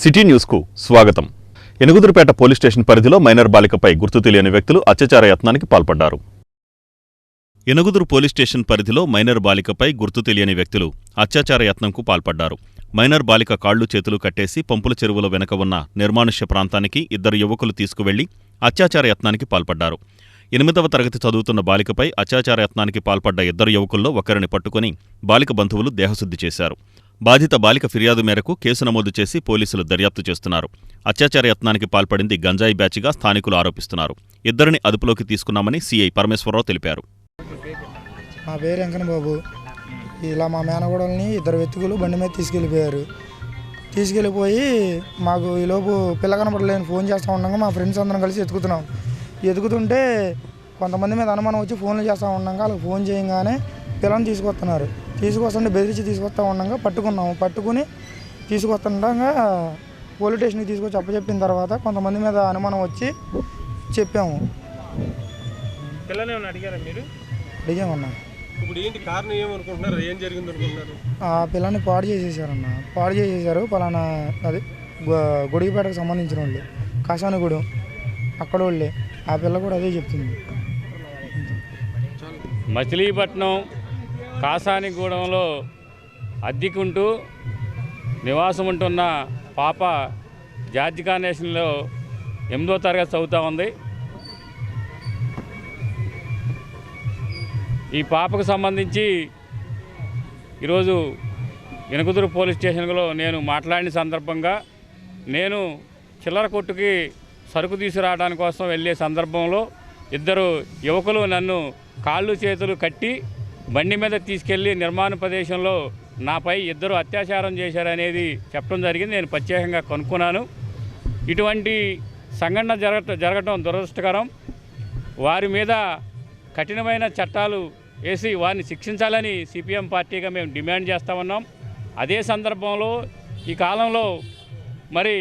City న్యూస్కు స్వాగతం. ఎనుగుదురుపేట police station పరిధిలో మైనర్ బాలికపై గుర్తు తెలియని వ్యక్తులు అత్యాచార యత్నానికి పాల్పడ్డారు. ఎనుగుదురు పోలీస్ స్టేషన్ పరిధిలో మైనర్ బాలికపై గుర్తు తెలియని వ్యక్తులు అత్యాచార యత్నంకు పాల్పడ్డారు. మైనర్ బాలిక కాళ్లు చేతులు కట్టేసి పంపుల చెరువుల వెనక ఉన్న నిర్మానుష్య ప్రాంతానికి ఇద్దరు యువకులు తీసుకువెళ్లి అత్యాచార యత్నానికి పాల్పడ్డారు. 8వ తరగతి చదువుతున్న బాలికపై అత్యాచార యత్నానికి పాల్పడ్డ ఇద్దరు యువకుల్లో ఒకరిని పట్టుకుని బాలిక బంధువులు దేహశుద్ధి చేశారు. బాధిత బాలిక ఫిర్యాదు మేరకు కేసు నమోదు చేసి పోలీసులు దర్యాప్తు చేస్తున్నారు. అత్యాచార యత్నానికి పాల్పడింది గంజాయి బ్యాచిగా స్థానికులు ఆరోపిస్తున్నారు. ఇద్దరిని అదుపులోకి తీసుకున్నామని సీఐ పరమేశ్వరరావు తెలిపారు. మా పేరు వెంకన్నబాబు. ఇలా మా మేనగోడల్ని ఇద్దరు వ్యక్తులు బండి మీద తీసుకెళ్ళిపోయి మాకు ఈలోపు పిల్ల కనపడలేని ఫోన్ చేస్తూ ఉండగా మా ఫ్రెండ్స్ అందరం కలిసి ఎతుకుతుంటే కొంతమంది మీద అనుమానం వచ్చి ఫోన్లు చేస్తూ ఉండగా వాళ్ళకి ఫోన్ చేయగానే పిల్లని తీసుకొస్తుంటే బెదిరించి తీసుకొస్తూ ఉండగా పట్టుకుని తీసుకొస్తుండగా పోలీస్ స్టేషన్కి తీసుకొచ్చి అప్పచెప్పిన తర్వాత కొంతమంది మీద అనుమానం వచ్చి చెప్పాము. అడిగామన్నా. ఇప్పుడు ఏంటి కారణం ఏమనుకుంటున్నారు? ఏం జరిగింది అనుకుంటున్నారు? ఆ పిల్లని పాడు చేసేసారు. పలానా అది గుడిపేటకు సంబంధించిన వాళ్ళు, కాశానగూడెం అక్కడ వాళ్ళే. ఆ పిల్ల కూడా అదే చెప్తుంది. మచిలీపట్నం కాసానిగూడెంలో అద్దెకుంటూ నివాసం ఉంటున్న పాప జార్జ్ కార్నేషన్లో 8వ తరగతి చదువుతూ ఉంది. ఈ పాపకు సంబంధించి ఈరోజు ఎనుగుదురు పోలీస్ స్టేషన్లో నేను మాట్లాడిన సందర్భంగా నేను చిల్లర కొట్టుకి సరుకు తీసుకురావడానికి కోసం వెళ్ళే సందర్భంలో ఇద్దరు యువకులు నన్ను కాళ్ళు చేతులు కట్టి బండి మీద తీసుకెళ్లి నిర్మాణ ప్రదేశంలో నాపై ఇద్దరు అత్యాచారం చేశారనేది చెప్పడం జరిగింది. నేను ప్రత్యేకంగా కనుక్కున్నాను. ఇటువంటి సంఘటన జరగటం దురదృష్టకరం. వారి మీద కఠినమైన చట్టాలు వేసి వారిని శిక్షించాలని సిపిఎం పార్టీగా మేము డిమాండ్ చేస్తూ ఉన్నాం. అదే సందర్భంలో ఈ కాలంలో మరి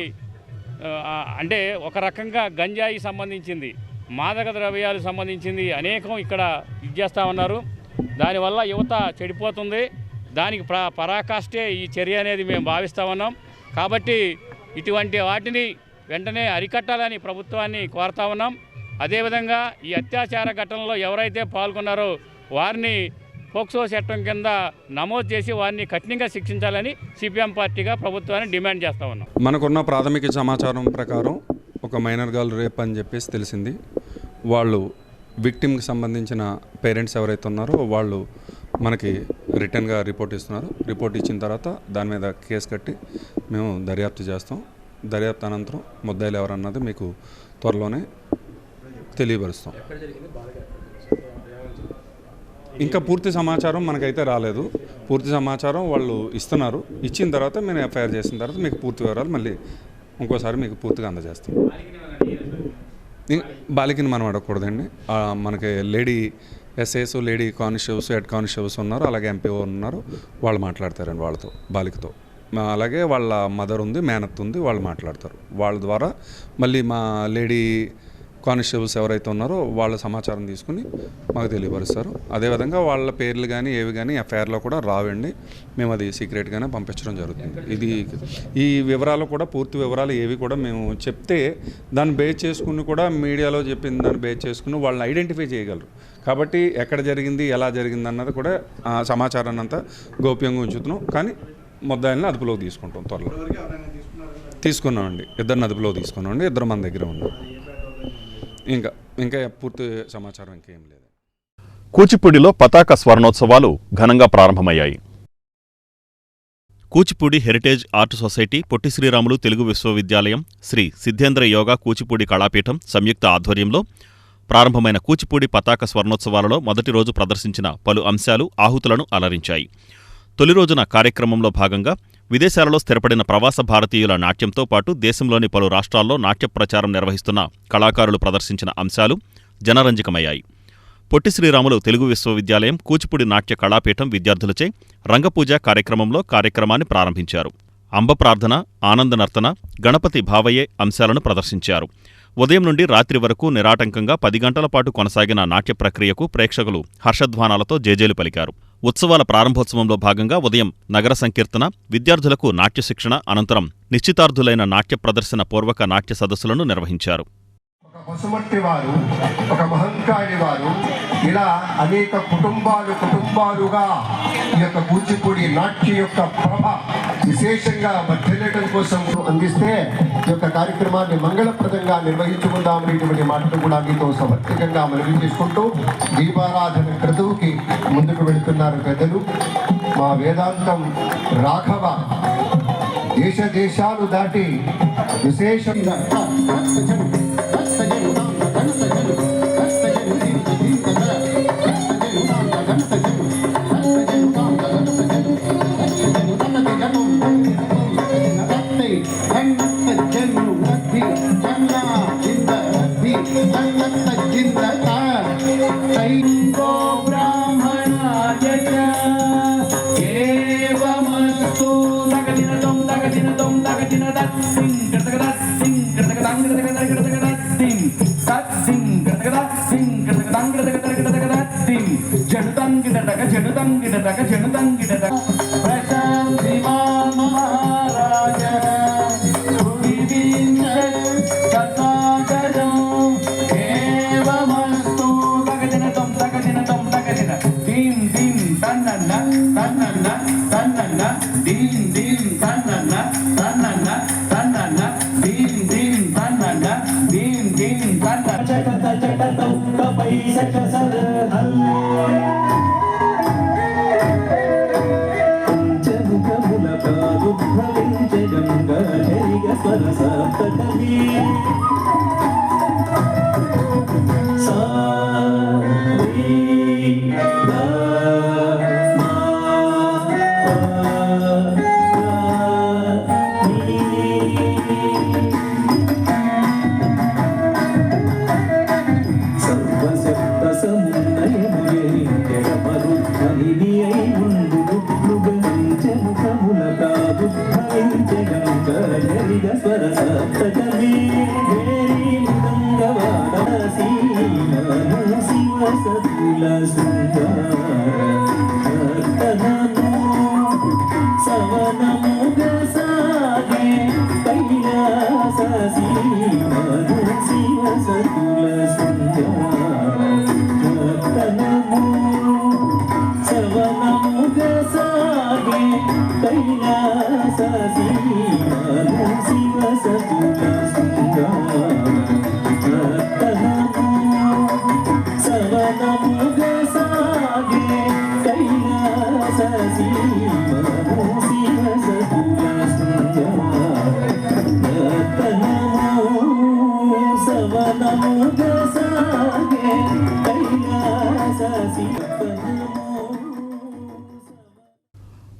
అంటే ఒక రకంగా గంజాయి సంబంధించింది, మాదక ద్రవ్యాలకు సంబంధించింది అనేకం ఇక్కడ చేస్తూ ఉన్నారు. దానివల్ల యువత చెడిపోతుంది. దానికి పరాకాష్టే ఈ చర్య అనేది మేము భావిస్తూ ఉన్నాం. కాబట్టి ఇటువంటి వాటిని వెంటనే అరికట్టాలని ప్రభుత్వాన్ని కోరుతా ఉన్నాం. అదేవిధంగా ఈ అత్యాచార ఘటనలో ఎవరైతే పాల్గొన్నారో వారిని పోక్సో చట్టం కింద నమోదు చేసి వారిని కఠినంగా శిక్షించాలని సిపిఎం పార్టీగా ప్రభుత్వాన్ని డిమాండ్ చేస్తూ ఉన్నాం. మనకున్న ప్రాథమిక సమాచారం ప్రకారం ఒక మైనర్ గర్ల్ రేప్ అని చెప్పేసి తెలిసింది. వాళ్ళు విక్టిమ్కి సంబంధించిన పేరెంట్స్ ఎవరైతే ఉన్నారో వాళ్ళు మనకి రిటర్న్గా రిపోర్ట్ ఇస్తున్నారు. రిపోర్ట్ ఇచ్చిన తర్వాత దాని మీద కేసు కట్టి మేము దర్యాప్తు చేస్తాం. దర్యాప్తు అనంతరం ముద్దాయిలు ఎవరన్నది మీకు త్వరలోనే తెలియపరుస్తాం. ఇంకా పూర్తి సమాచారం మనకైతే రాలేదు. పూర్తి సమాచారం వాళ్ళు ఇస్తున్నారు. ఇచ్చిన తర్వాత మేము ఎఫ్ఐఆర్ చేసిన తర్వాత మీకు పూర్తి వివరాలు మళ్ళీ ఇంకోసారి మీకు పూర్తిగా అందజేస్తాం. బాలికని మనం అడగకూడదండి. మనకి lady SIs, lady constables, head constables ఉన్నారు, అలాగే ఎంపీఓ ఉన్నారు. వాళ్ళు మాట్లాడతారండి వాళ్ళతో, బాలికతో. అలాగే వాళ్ళ మదర్ ఉంది, మేనత్ ఉంది, వాళ్ళు మాట్లాడతారు. వాళ్ళ ద్వారా మళ్ళీ మా లేడీ కానిస్టేబుల్స్ ఎవరైతే ఉన్నారో వాళ్ళ సమాచారం తీసుకుని మాకు తెలియపరుస్తారు. అదేవిధంగా వాళ్ళ పేర్లు కానీ ఏవి కానీ ఎఫ్ఐఆర్లో కూడా రావండి. మేము అది సీక్రెట్గానే పంపించడం జరుగుతుంది. ఇది ఈ వివరాలు కూడా పూర్తి వివరాలు ఏవి కూడా మేము చెప్తే దాన్ని బేస్ చేసుకుని కూడా మీడియాలో చెప్పిన దాన్ని బేస్ చేసుకుని వాళ్ళని ఐడెంటిఫై చేయగలరు. కాబట్టి ఎక్కడ జరిగింది, ఎలా జరిగింది అన్నది కూడా సమాచారాన్ని అంతా గోప్యంగా ఉంచుతున్నాం. కానీ ముద్దాయిల్ని అదుపులోకి తీసుకుంటాం. త్వరలో తీసుకున్నామండి. ఇద్దరిని అదుపులోకి తీసుకున్నామండి. ఇద్దరు మన దగ్గర ఉన్నారు. ఇంకా పూర్తి సమాచారం ఇంకేం లేదు. కూచిపూడిలో పతాక స్వర్ణోత్సవాలు ఘనంగా ప్రారంభమయ్యాయి. Kuchipudi heritage art society, Potti Sriramulu Telugu విశ్వవిద్యాలయం, శ్రీ సిద్ధేంద్ర యోగా కూచిపూడి కళాపీఠం సంయుక్త ఆధ్వర్యంలో ప్రారంభమైన కూచిపూడి పతాక స్వర్ణోత్సవాలలో మొదటి రోజు ప్రదర్శించిన పలు అంశాలు ఆహుతులను అలరించాయి. తొలి రోజున కార్యక్రమంలో భాగంగా విదేశాలలో స్థిరపడిన ప్రవాస భారతీయుల నాట్యంతో పాటు దేశంలోని పలు రాష్ట్రాల్లో నాట్య ప్రచారం నిర్వహిస్తున్న కళాకారులు ప్రదర్శించిన అంశాలు జనరంజకమయ్యాయి. పొట్టి శ్రీరాములు తెలుగు విశ్వవిద్యాలయం కూచిపూడి నాట్య కళాపీఠం విద్యార్థులచే రంగపూజ కార్యక్రమంలో కార్యక్రమాన్ని ప్రారంభించారు. అంబ ప్రార్థన, ఆనంద నర్తన, గణపతి భావయ్యే అంశాలను ప్రదర్శించారు. ఉదయం నుండి రాత్రి వరకు నిరాటంకంగా 10 గంటల పాటు కొనసాగిన నాట్య ప్రక్రియకు ప్రేక్షకులు హర్షధ్వానాలతో జేజేలు పలికారు. ఉత్సవాల ప్రారంభోత్సవంలో భాగంగా ఉదయం నగర సంకీర్తన, విద్యార్థులకు నాట్య శిక్షణ అనంతరం నిశ్చితార్థులైన నాట్య ప్రదర్శన పూర్వక నాట్య సదస్సులను నిర్వహించారు. ఒక పసుమట్టి వారు, ఒక మహంకాళి వారు, ఇలా అనేక కుటుంబాలుగా ఈ యొక్క కూచిపూడి నాట్య యొక్క ప్రభ విశేషంగా వర్ధిల్లడం కోసం అందిస్తే ఈ యొక్క కార్యక్రమాన్ని మంగళప్రదంగా నిర్వహించుకుందామనేటువంటి మాటను కూడా మీతో సమర్థికంగా మనవి చేసుకుంటూ దీపారాధన క్రతువుకి ముందుకు వెళుతున్నారు పెద్దలు. మా వేదాంతం రాఘవ దేశాలు దాటి విశేషంగా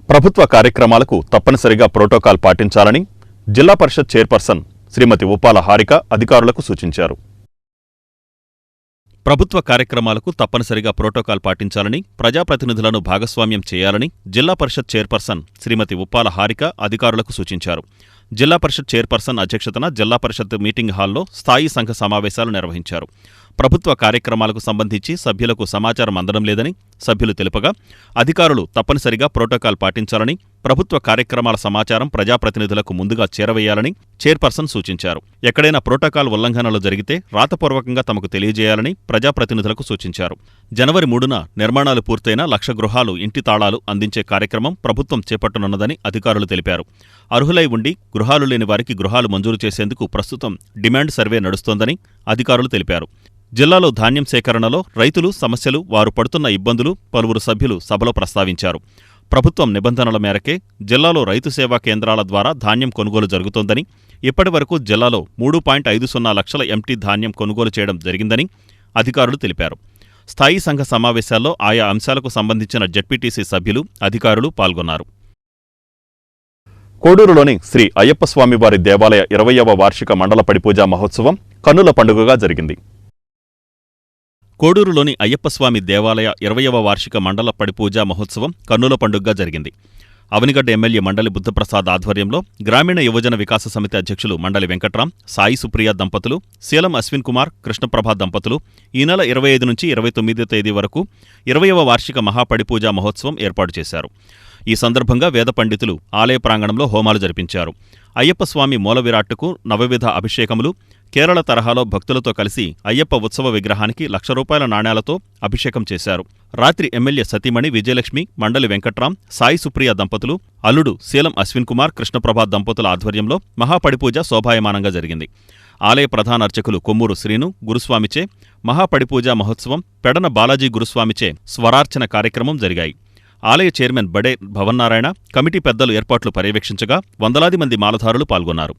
ప్రభుత్వ కార్యక్రమాలకు తప్పనిసరిగా ప్రోటోకాల్ పాటించాలని జిల్లా పరిషత్ చైర్పర్సన్ శ్రీమతి ఉప్పాల హారిక అధికారులకు సూచించారు. ప్రభుత్వ కార్యక్రమాలకు తప్పనిసరిగా ప్రోటోకాల్ పాటించాలని, ప్రజాప్రతినిధులను భాగస్వామ్యం చేయాలని జిల్లా పరిషత్ చైర్పర్సన్ శ్రీమతి ఉప్పాల హారిక అధికారులకు సూచించారు. జిల్లా పరిషత్ చైర్పర్సన్ అధ్యక్షతన జిల్లా పరిషత్ మీటింగ్ హాల్లో స్థాయీ సంఘ సమావేశాలు నిర్వహించారు. ప్రభుత్వ కార్యక్రమాలకు సంబంధించి సభ్యులకు సమాచారం అందడం లేదని సభ్యులు తెలుపగా, అధికారులు తప్పనిసరిగా ప్రోటోకాల్ పాటించాలని, ప్రభుత్వ కార్యక్రమాల సమాచారం ప్రజాప్రతినిధులకు ముందుగా చేరవేయాలని చైర్పర్సన్ సూచించారు. ఎక్కడైనా ప్రోటోకాల్ ఉల్లంఘనలు జరిగితే రాతపూర్వకంగా తమకు తెలియజేయాలని ప్రజాప్రతినిధులకు సూచించారు. జనవరి 3న నిర్మాణాలు పూర్తయిన 1,00,000 గృహాలు ఇంటి తాళాలు అందించే కార్యక్రమం ప్రభుత్వం చేపట్టనున్నదని అధికారులు తెలిపారు. అర్హులై ఉండి గృహాలు లేని వారికి గృహాలు మంజూరు చేసేందుకు ప్రస్తుతం డిమాండ్ సర్వే నడుస్తోందని అధికారులు తెలిపారు. జిల్లాలో ధాన్యం సేకరణలో రైతులు సమస్యలు, వారు పడుతున్న ఇబ్బందులు పలువురు సభ్యులు సభలో ప్రస్తావించారు. ప్రభుత్వం నిబంధనల మేరకే జిల్లాలో రైతు సేవా కేంద్రాల ద్వారా ధాన్యం కొనుగోలు జరుగుతోందని, ఇప్పటివరకు జిల్లాలో 3.50 లక్షల ఎంటీ ధాన్యం కొనుగోలు చేయడం జరిగిందని అధికారులు తెలిపారు. స్థాయీ సంఘ సమావేశాల్లో ఆయా అంశాలకు సంబంధించిన జెడ్పీటీసీ సభ్యులు, అధికారులు పాల్గొన్నారు. కోడూరులోని శ్రీ అయ్యప్పస్వామివారి దేవాలయ 20వ వార్షిక మండల పడిపూజా మహోత్సవం కన్నుల పండుగగా జరిగింది. కోడూరులోని అయ్యప్పస్వామి దేవాలయ 20వ వార్షిక మండల పడిపూజా మహోత్సవం కన్నుల పండుగగా జరిగింది. అవనిగడ్డ ఎమ్మెల్యే మండలి బుద్ధప్రసాద్ ఆధ్వర్యంలో గ్రామీణ యువజన వికాస సమితి అధ్యక్షులు మండలి వెంకట్రాం, సాయి సుప్రియ దంపతులు, శీలం అశ్విన్ కుమార్, కృష్ణప్రభ దంపతులు ఈ నెల 25 నుంచి 29 తేదీ వరకు 20వ వార్షిక మహాపడిపూజా మహోత్సవం ఏర్పాటు చేశారు. ఈ సందర్భంగా వేద పండితులు ఆలయ ప్రాంగణంలో హోమాలు జరిపించారు. అయ్యప్ప స్వామి మూల విరాట్టుకు నవవిధ అభిషేకములు, కేరళ తరహాలో భక్తులతో కలిసి అయ్యప్ప ఉత్సవ విగ్రహానికి ₹1,00,000 నాణేలతో అభిషేకం చేశారు. రాత్రి ఎమ్మెల్యే సతీమణి విజయలక్ష్మి, మండలి వెంకట్రాం, సాయి సుప్రియ దంపతులు, అల్లుడు శీలం అశ్విన్ కుమార్, కృష్ణప్రభ దంపతుల ఆధ్వర్యంలో మహాపడిపూజ శోభాయమానంగా జరిగింది. ఆలయ ప్రధాన అర్చకులు కొమ్మూరు శ్రీను గురుస్వామిచే మహాపడిపూజా మహోత్సవం, పెడన బాలాజీ గురుస్వామిచే స్వరార్చన కార్యక్రమం జరిగాయి. ఆలయ చైర్మన్ బడే భవన్నారాయణ, కమిటీ పెద్దలు ఏర్పాట్లు పర్యవేక్షించగా వందలాది మంది మాలధారులు పాల్గొన్నారు.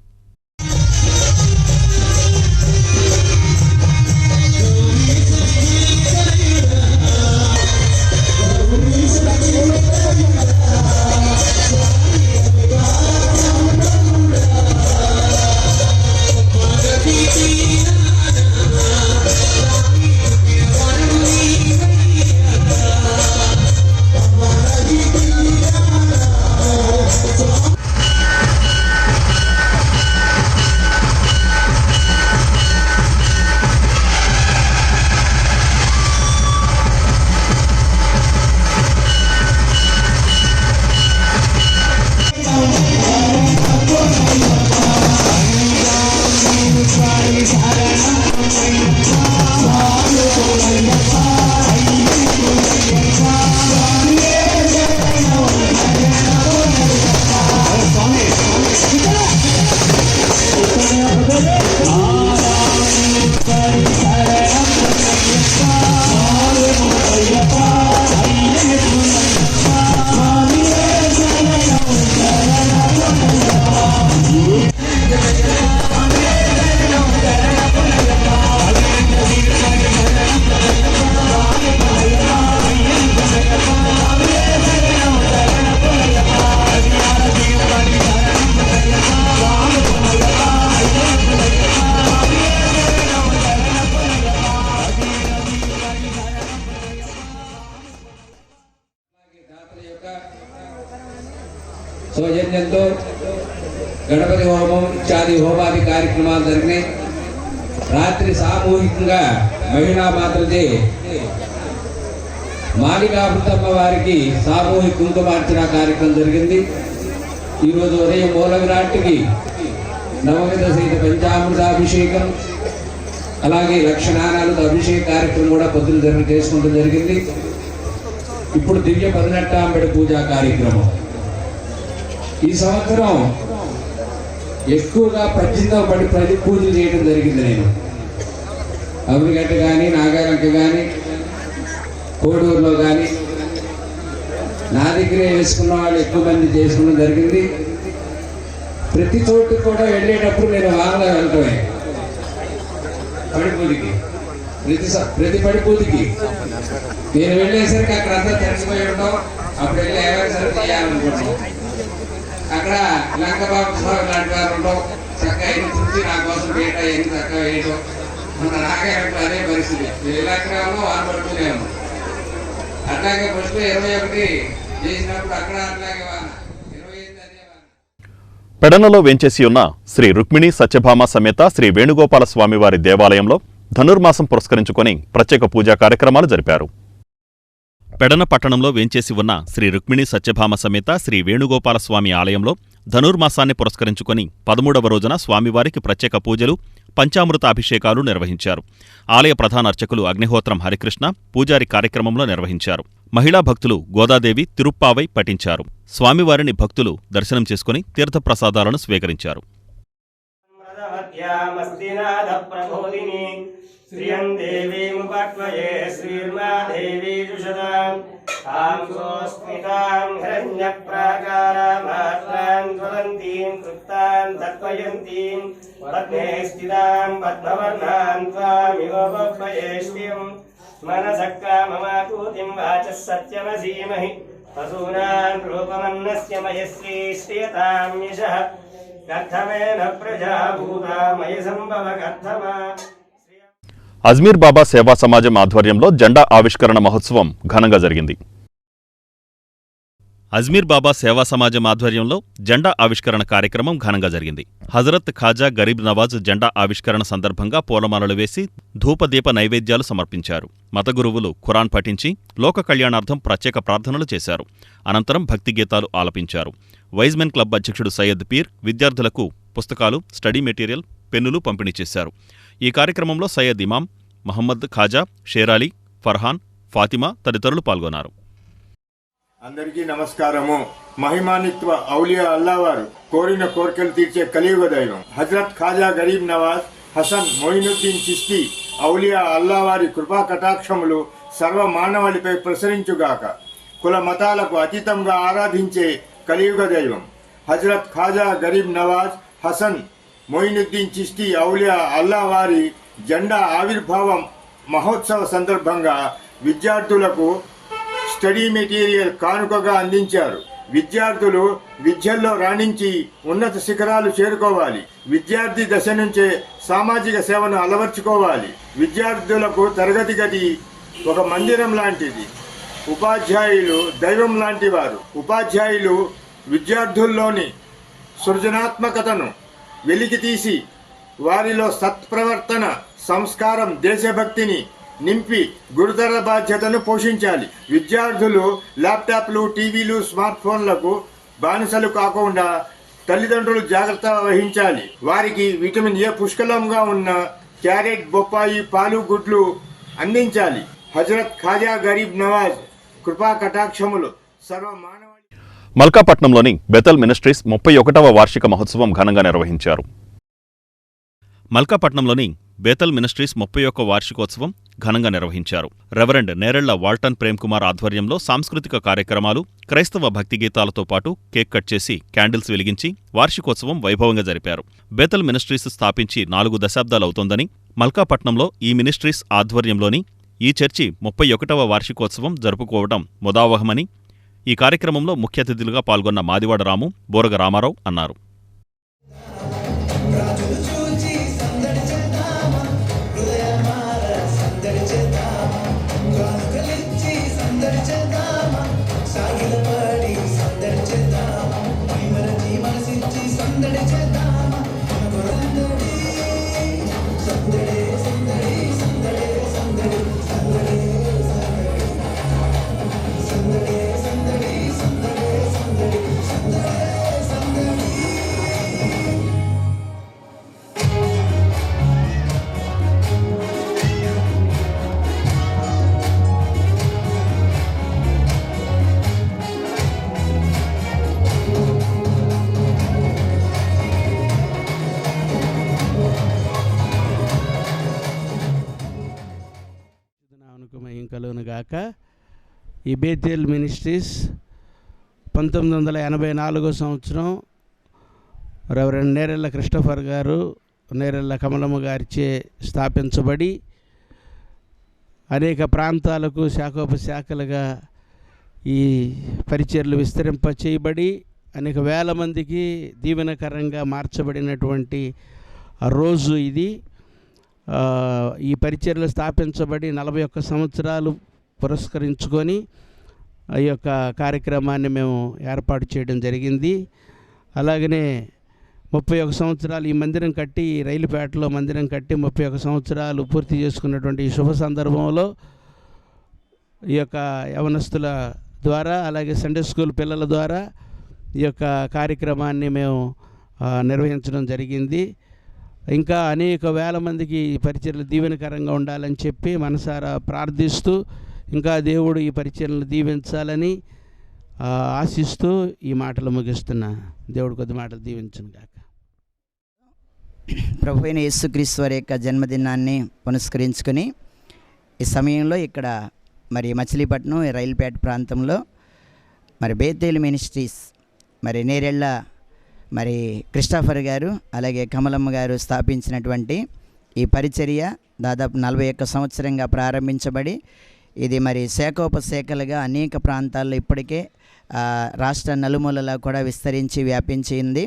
సౌజన్యంతో గణపతి హోమం ఇత్యాది హోమాది కార్యక్రమాలు జరిగినాయి. రాత్రి సామూహికంగా మహిళా మాతృదే మాలికామృతమ్మ వారికి సామూహిక కుంకుమార్చన కార్యక్రమం జరిగింది. ఈరోజు ఉదయం మూల విరాట్కి నవవిధ సహిత పంచామృతాభిషేకం, అలాగే లక్షణానాలతో అభిషేక కార్యక్రమం కూడా పొద్దున చేసుకుంటూ జరిగింది. ఇప్పుడు దివ్య 18 పూజా కార్యక్రమం. ఈ సంవత్సరం ఎక్కువగా 18 పూజలు చేయడం జరిగింది. నేను అవనిగడ్డ కానీ, నాగాలంక కానీ, కోడూరులో కానీ నా దగ్గరే వేసుకున్న వాళ్ళు ఎక్కువ మంది చేసుకోవడం జరిగింది. ప్రతి చోటు కూడా వెళ్ళేటప్పుడు నేను వాహనంలో వెళ్ళటమే పడిపూజకి, ప్రతి పడిపూజకి నేను వెళ్ళేసరికి అక్కడ అంతా తెరిచిపోయి ఉంటాం. అప్పుడు వెళ్ళి ఎవరి సరే చేయాలనుకుంటాం. అక్కడ లంకబాబు స్వామి లాంటి వారు ఉంటాం. చక్కగా ఎన్ని చూసి నా కోసం వేయటం, ఎన్ని చక్కగా వేయటం. మన నాగాలంటే అదే పరిస్థితి. ఇలాగే ఉన్నాం, వారు పడుతూనే ఉన్నాం. అట్లాగే ఫస్ట్ 21 చేసినప్పుడు అక్కడ అట్లాగే 25 అదే. పెడనలో వేంచేసి ఉన్న శ్రీ రుక్మిణీ సత్యభామ సమేత శ్రీ వేణుగోపాల స్వామివారి దేవాలయంలో ధనుర్మాసం పురస్కరించుకొని ప్రత్యేక పూజా కార్యక్రమాలు జరిపారు. పెడన పట్టణంలో వేంచేసి ఉన్న శ్రీ రుక్మిణీ సత్యభామ సమేత శ్రీ వేణుగోపాల స్వామి ఆలయంలో ధనుర్మాసాన్ని పురస్కరించుకొని 13వ రోజున స్వామివారికి ప్రత్యేక పూజలు, పంచామృతాభిషేకాలు నిర్వహించారు. ఆలయ ప్రధాన అర్చకులు అగ్నిహోత్రం హరికృష్ణ పూజారి కార్యక్రమంలో నిర్వహించారు. మహిళా భక్తులు గోదాదేవి తిరుప్పావై పఠించారు. స్వామివారిని భక్తులు దర్శనం చేసుకుని తీర్థప్రసాదాలను స్వీకరించారు. శ్రియం దేవీముపక్వయే శ్రీర్మా దేవీ జుషదాం తాం సోస్మితాం హిరణ్యప్రాకారామాత్రాం జ్వలంతీం తృప్తాం తత్వయంతీం పద్మే స్థితాం పద్మవర్ణాం త్వామివోపక్వయేష్ట్యం మనసక్కామమాకూతిం వాచः సత్యమసీమహి పశూనాం రూపమన్నస్య మయశ్రీ శ్రియతాం యశః కర్ధమేన ప్రజాభూతా మయ సంభవ కర్ధమా. అజ్మీర్ బాబా సేవా సమాజం ఆధ్వర్యంలో జెండా ఆవిష్కరణ మహోత్సవం ఘనంగా జరిగింది. అజ్మీర్ బాబా సేవా సమాజం ఆధ్వర్యంలో జెండా ఆవిష్కరణ కార్యక్రమం ఘనంగా జరిగింది. హజరత్ ఖాజా గరీబ్ నవాజ్ జెండా ఆవిష్కరణ సందర్భంగా పూలమాలలు వేసి ధూపదీప నైవేద్యాలు సమర్పించారు. మత గురువులు ఖురాన్ పఠించి లోక కళ్యాణార్థం ప్రత్యేక ప్రార్థనలు చేశారు. అనంతరం భక్తి గీతాలు ఆలపించారు. వైజ్మెన్ క్లబ్ అధ్యక్షుడు సయ్యద్ పీర్ విద్యార్థులకు పుస్తకాలు, స్టడీ మెటీరియల్, పెన్నులు పంపిణీ చేశారు. ఈ కార్యక్రమంలో సయ్యద్ ఇమాం, మహమ్మద్ ఖాజా, షేరాలి, ఫర్హాన్, ఫాతిమా తదితరులు పాల్గొన్నారు. అందరికీ నమస్కారము. మహిమానిత్వ ఔలియా అల్లావారు కోరిన కోరికలు తీర్చే కలియుగ దైవం హజరత్ ఖాజా గరీబ్ నవాజ్ హసన్ మొయినుద్దీన్ చిస్తి ఔలియా అల్లావారి కృపా కటాక్షములు సర్వ మానవాళిపై ప్రసరించుగాక. కుల మతాలకు అతీతంగా ఆరాధించే కలియుగ దైవం హజరత్ ఖాజా గరీబ్ నవాజ్ హసన్ మొయినుద్దీన్ చిస్తి ఔలియా అల్లావారి జెండా ఆవిర్భావం మహోత్సవ సందర్భంగా విద్యార్థులకు స్టడీ మెటీరియల్ కానుకగా అందించారు. విద్యార్థులు విద్యల్లో రాణించి ఉన్నత శిఖరాలు చేరుకోవాలి. విద్యార్థి దశ నుంచే సామాజిక సేవను అలవర్చుకోవాలి. విద్యార్థులకు తరగతి గది ఒక మందిరం లాంటిది. ఉపాధ్యాయులు దైవం లాంటి వారు. ఉపాధ్యాయులు విద్యార్థుల్లోని సృజనాత్మకతను వెలికితీసి వారిలో సత్ప్రవర్తన, సంస్కారం, దేశభక్తిని నింపి గురుతర బాధ్యతను పోషించాలి. విద్యార్థులు ల్యాప్టాప్లు, టీవీలు, స్మార్ట్ ఫోన్లకు బానిసలు కాకుండా తల్లిదండ్రులు జాగ్రత్త వహించాలి. వారికి విటమిన్ ఏ పుష్కలంగా ఉన్న క్యారెట్, బొప్పాయి, పాలు, గుడ్లు అందించాలి. హజరత్ ఖాజా గరీబ్ నవాజ్ కృపా కటాక్షములు సర్వ మానవాళి. మల్కాపట్నంలోని బెతల్ మినిస్ట్రీస్ 31వ వార్షిక మహోత్సవం ఘనంగా నిర్వహించారు. మల్కాపట్నంలోని బేతల్ మినిస్ట్రీస్ 31వ వార్షికోత్సవం ఘనంగా నిర్వహించారు. రెవరెండ్ నేరెళ్ల వాల్టన్ ప్రేమ్ కుమార్ ఆధ్వర్యంలో సాంస్కృతిక కార్యక్రమాలు, క్రైస్తవ భక్తి గీతాలతో పాటు కేక్ కట్ చేసి క్యాండిల్స్ వెలిగించి వార్షికోత్సవం వైభవంగా జరిపారు. బేతల్ మినిస్ట్రీస్ స్థాపించి 4 దశాబ్దాలవుతోందని, మల్కాపట్నంలో ఈ మినిస్ట్రీస్ ఆధ్వర్యంలోని ఈ చర్చి 31వ వార్షికోత్సవం జరుపుకోవడం ముదావహమని ఈ కార్యక్రమంలో ముఖ్య అతిథులుగా పాల్గొన్న మాదివాడ రాము, బోరగ రామారావు అన్నారు. కలుగునుగాక. ఈ బేతేల్ మినిస్ట్రీస్ 1984 సంవత్సరం రెవరెండ్ నేరెళ్ల క్రిస్టోఫర్ గారు, నేరెళ్ల కమలమ్మ గారిచే స్థాపించబడి అనేక ప్రాంతాలకు శాఖోపశాఖలుగా ఈ పరిచర్లు విస్తరింపచేయబడి అనేక వేల మందికి దీవెనకరంగా మార్చబడినటువంటి రోజు ఇది. ఈ పరిచర్లు స్థాపించబడి 41 సంవత్సరాలు పురస్కరించుకొని ఈ యొక్క కార్యక్రమాన్ని మేము ఏర్పాటు చేయడం జరిగింది. అలాగనే 31 సంవత్సరాలు ఈ మందిరం కట్టి, రైలుపేటలో మందిరం కట్టి 31 సంవత్సరాలు పూర్తి చేసుకున్నటువంటి ఈ శుభ సందర్భంలో ఈ యొక్క యవనస్తుల ద్వారా, అలాగే సండే స్కూల్ పిల్లల ద్వారా ఈ యొక్క కార్యక్రమాన్ని మేము నిర్వహించడం జరిగింది. ఇంకా అనేక వేల మందికి ఈ పరిచర్లు దీవెనకరంగా ఉండాలని చెప్పి మనసారా ప్రార్థిస్తూ, ఇంకా దేవుడు ఈ పరిచర్లను దీవించాలని ఆశిస్తూ ఈ మాటలు ముగిస్తున్నా. దేవుడు కొద్ది మాటలు దీవించను గాక. ప్రభువైన యేసుక్రీస్తు వారి యొక్క జన్మదినాన్ని పురస్కరించుకొని ఈ సమయంలో ఇక్కడ మరి మచిలీపట్నం రైలుపేట ప్రాంతంలో మరి బేతేల్ మినిస్ట్రీస్ మరి నేరెళ్ల మరి క్రిస్టోఫర్ గారు అలాగే కమలమ్మ గారు స్థాపించినటువంటి ఈ పరిచర్య దాదాపు 41 సంవత్సరంగా ప్రారంభించబడి ఇది మరి శాఖోపశాఖలుగా అనేక ప్రాంతాల్లో ఇప్పటికే రాష్ట్ర నలుమూలలా కూడా విస్తరించి వ్యాపించింది.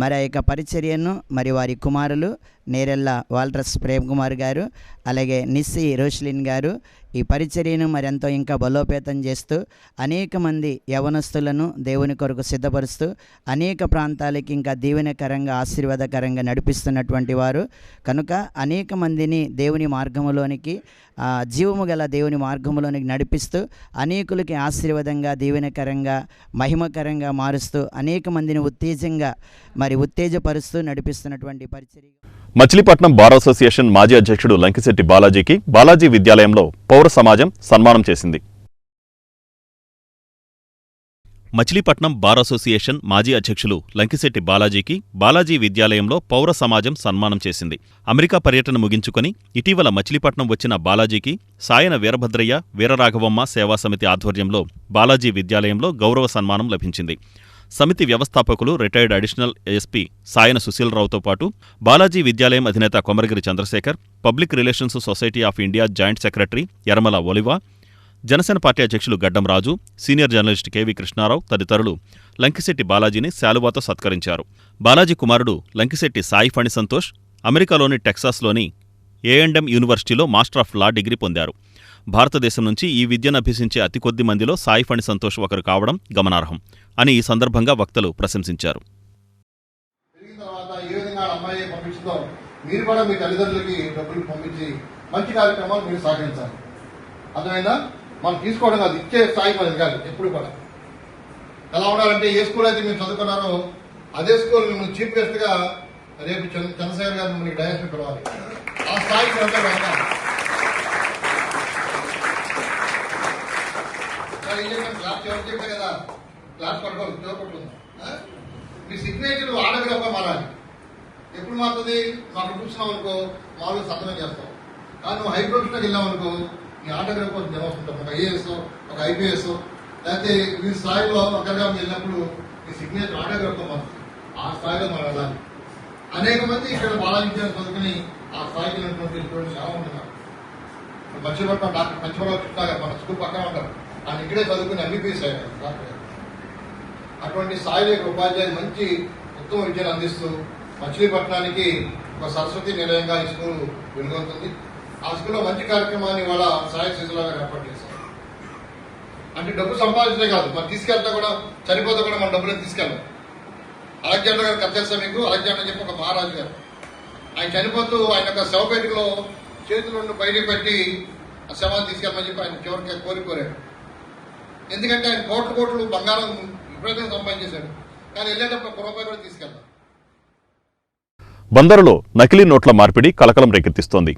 మరి ఆ యొక్క పరిచర్యను మరి వారి కుమారులు నేరెళ్ళ వాల్టర్స్ ప్రేమ్ కుమార్ గారు, అలాగే నిస్సి రోష్లిన్ గారు ఈ పరిచర్యను మరెంతో ఇంకా బలోపేతం చేస్తూ అనేక మంది యవనస్తులను దేవుని కొరకు సిద్ధపరుస్తూ అనేక ప్రాంతాలకి ఇంకా దీవెనకరంగా ఆశీర్వాదకరంగా నడిపిస్తున్నటువంటి వారు కనుక అనేక మందిని దేవుని మార్గములోనికి జీవము గల దేవుని మార్గంలోనికి నడిపిస్తూ అనేకులకి ఆశీర్వాదంగా దీవెనకరంగా మహిమకరంగా మారుస్తూ అనేక మందిని ఉత్తేజపరుస్తూ నడిపిస్తున్నటువంటి పరిచర్య. మచిలీపట్నం బార్ అసోసియేషన్ మాజీ అధ్యక్షుడు లంకిశెట్టి బాలాజీకి బాలాజీ విద్యాలయంలో పౌర సమాజం సన్మానం చేసింది. మచిలీపట్నం బార్ అసోసియేషన్ మాజీ అధ్యక్షులు లంకిశెట్టి బాలాజీకి బాలాజీ విద్యాలయంలో పౌర సమాజం సన్మానం చేసింది. అమెరికా పర్యటన ముగించుకొని ఇటీవల మచిలీపట్నం వచ్చిన బాలాజీకి సాయన వీరభద్రయ్య వీరరాఘవమ్మ సేవా సమితి ఆధ్వర్యంలో బాలాజీ విద్యాలయంలో గౌరవ సన్మానం లభించింది. సమితి వ్యవస్థాపకులు రిటైర్డ్ అడిషనల్ ఎస్పీ సాయన సుశీలరావుతో పాటు బాలాజీ విద్యాలయం అధినేత Komaragiri Chandrasekhar, public relations society of India joint secretary Yaramala Oliva, Janasena party అధ్యక్షులు Gaddam Raju, senior journalist KV Krishnarao తదితరులు లంకిశెట్టి బాలాజీని శాలువాతో సత్కరించారు. బాలాజీ కుమారుడు లంకిశెట్టి సాయి ఫణి సంతోష్ అమెరికాలోని టెక్సాస్లోని A&M యూనివర్సిటీలో మాస్టర్ ఆఫ్ లా డిగ్రీ పొందారు. భారతదేశం నుంచి ఈ విద్యను అభ్యసించే అతి కొద్ది మందిలో సాయి ఫణి సంతోష్ ఒకరు కావడం గమనార్హం అని ఈ సందర్భంగా వక్తలు ప్రశంసించారు. మీరు కూడా మీ తల్లిదండ్రులకి డబ్బులు పంపించి మంచి కార్యక్రమాలు మీరు సాగించాలి. అర్థమైందా? మనం తీసుకోవడం కాదు, ఇచ్చే స్థాయి పని కాదు. ఎప్పుడు కూడా ఎలా ఉండాలంటే ఏ స్కూల్ అయితే మీరు చదువుకున్నారో అదే స్కూల్ మిమ్మల్ని చీఫ్ గెస్ట్ గా రేపు చంద్రశేఖర్ గారు మిమ్మల్ని డయాస్ పిలవాలి. ఆ స్థాయికి క్లాస్ ఎవరు చెప్పే కదా, క్లాస్ పడుకోవాలి, చూపడుతుంది. మీ సిగ్నేచర్ ఆటోగ్రాఫ్ గా మారాలి. ఎప్పుడు మారుతుంది? మాకు చూసినాం అనుకో మామూలుగా సంతకం చేస్తాం. కానీ నువ్వు హై ప్రొఫెషన్కి వెళ్ళాం అనుకో నీ ఆటోగ్రాఫ్ కోసం జనం వస్తుంటాం. ఒక ఐఏఎస్, ఒక ఐపీఎస్, లేకపోతే ఈ స్థాయిలో ఒకరిగా వెళ్ళినప్పుడు మీ సిగ్నేచర్ ఆటోగ్రాఫ్ గా మారుతుంది. ఆ స్థాయిలో మనం వెళ్ళాలి. అనేక మంది ఇక్కడ బాలాజీ చదువుకుని ఆ స్థాయికి వెళ్ళినటువంటి స్టూడెంట్స్ చాలా ఉంటున్నారు. మర్చిపట్నం డాక్టర్ పంచమరావు కృష్ణ గారు మన స్కూల్ పక్కన ఉంటారు. ఆయన ఇక్కడే చదువుకుని ఎంబీబీఎస్ అయ్యారు డాక్టర్ గారు. అటువంటి స్థాయిలో ఉపాధ్యాయులు మంచి ఉత్తమ విద్యను అందిస్తూ మచిలీపట్నానికి ఒక సరస్వతి నిలయంగా ఈ స్కూల్ వెలుగొందుతుంది. ఆ స్కూల్లో మంచి కార్యక్రమాన్ని ఇవాళ సాయి శిశులా గారు ఏర్పాటు చేశారు. అంటే డబ్బు సంపాదించే కాదు, మనం తీసుకెళ్తా కూడా చనిపోతే కూడా మన డబ్బులను తీసుకెళ్ళాం. అలెగ్జాండర్ గారు కథ చేస్తాం మీకు. అలెగ్జాండర్ చెప్పి ఒక మహారాజు గారు ఆయన చనిపోతూ ఆయన యొక్క శవపేటికలో చేతులను బయటకు పెట్టి ఆ శవాన్ని తీసుకెళ్ళమని చెప్పి ఆయన చివరికి కోరాడు. ఎందుకంటే ఆయన కోట్లు బంగారం విపరీతంగా సంపాదించేశాడు. కానీ వెళ్ళేటప్పుడు ఒక రూపాయి కూడా తీసుకెళ్తాం. బందరులో నకిలీ నోట్ల మార్పిడి కలకలం రేకెత్తిస్తోంది.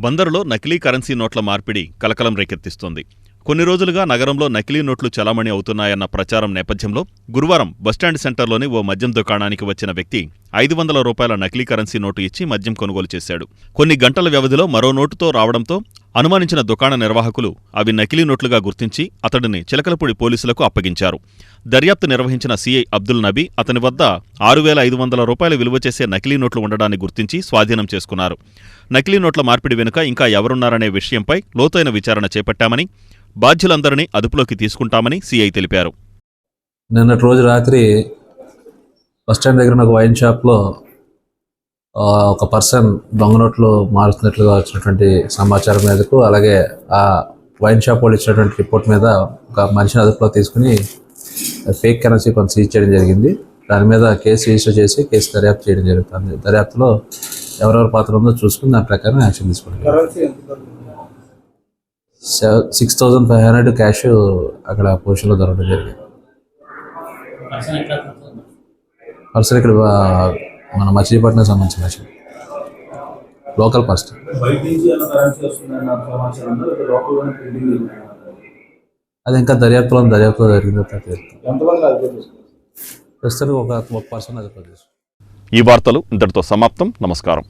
బందరులో నకిలీ కరెన్సీ నోట్ల మార్పిడి కలకలం రేకెత్తిస్తోంది. కొన్ని రోజులుగా నగరంలో నకిలీ నోట్లు చలామణి అవుతున్నాయన్న ప్రచారం నేపథ్యంలో గురువారం బస్టాండ్ సెంటర్లోని ఓ మద్యం దుకాణానికి వచ్చిన వ్యక్తి 500 రూపాయల నకిలీ కరెన్సీ నోటు ఇచ్చి మద్యం కొనుగోలు చేశాడు. కొన్ని గంటల వ్యవధిలో మరో నోటుతో రావడంతో అనుమానించిన దుకాణ నిర్వాహకులు అవి నకిలీ నోట్లుగా గుర్తించి అతడిని చిలకలపూడి పోలీసులకు అప్పగించారు. దర్యాప్తు నిర్వహించిన సీఐ అబ్దుల్ నబీ అతని వద్ద 6,500 రూపాయలు విలువ చేసే నకిలీ నోట్లు ఉండడాన్ని గుర్తించి స్వాధీనం చేసుకున్నారు. నకిలీ నోట్ల మార్పిడి వెనుక ఇంకా ఎవరున్నారనే విషయంపై లోతైన విచారణ చేపట్టామని, బాధ్యులందరినీ అదుపులోకి తీసుకుంటామని సీఐ తెలిపారు. నిన్నటి రోజు రాత్రి బస్టాండ్ దగ్గర ఒక వైన్ షాప్లో ఒక పర్సన్ దొంగ నోట్లు మారుతున్నట్లుగా వచ్చినటువంటి సమాచారం మేరకు, అలాగే ఆ వైన్ షాప్ వాళ్ళు ఇచ్చినటువంటి రిపోర్ట్ మీద ఒక మనిషిని అదుపులో తీసుకుని ఫేక్ కరెన్సీ కొంత సీజ్ చేయడం జరిగింది. దాని మీద కేసు రిజిస్టర్ చేసి కేసు దర్యాప్తు చేయడం జరుగుతుంది. దర్యాప్తులో ఎవరెవరి పాత్ర ఉందో చూసుకుని దాని ప్రకారం యాక్షన్ తీసుకుంటారు. 6,500 క్యాష్ అక్కడ పొజిషన్లో దొరకడం జరిగింది. పర్సన్ ఇక్కడ మన మచిలీపట్నం సంబంధించిన లోకల్ పర్సన్. అది ఇంకా దర్యాప్తులో జరిగిందో ప్రస్తుతానికి ఒక పర్సన్ అది. ఈ వార్తలు ఇంతటితో సమాప్తం. నమస్కారం.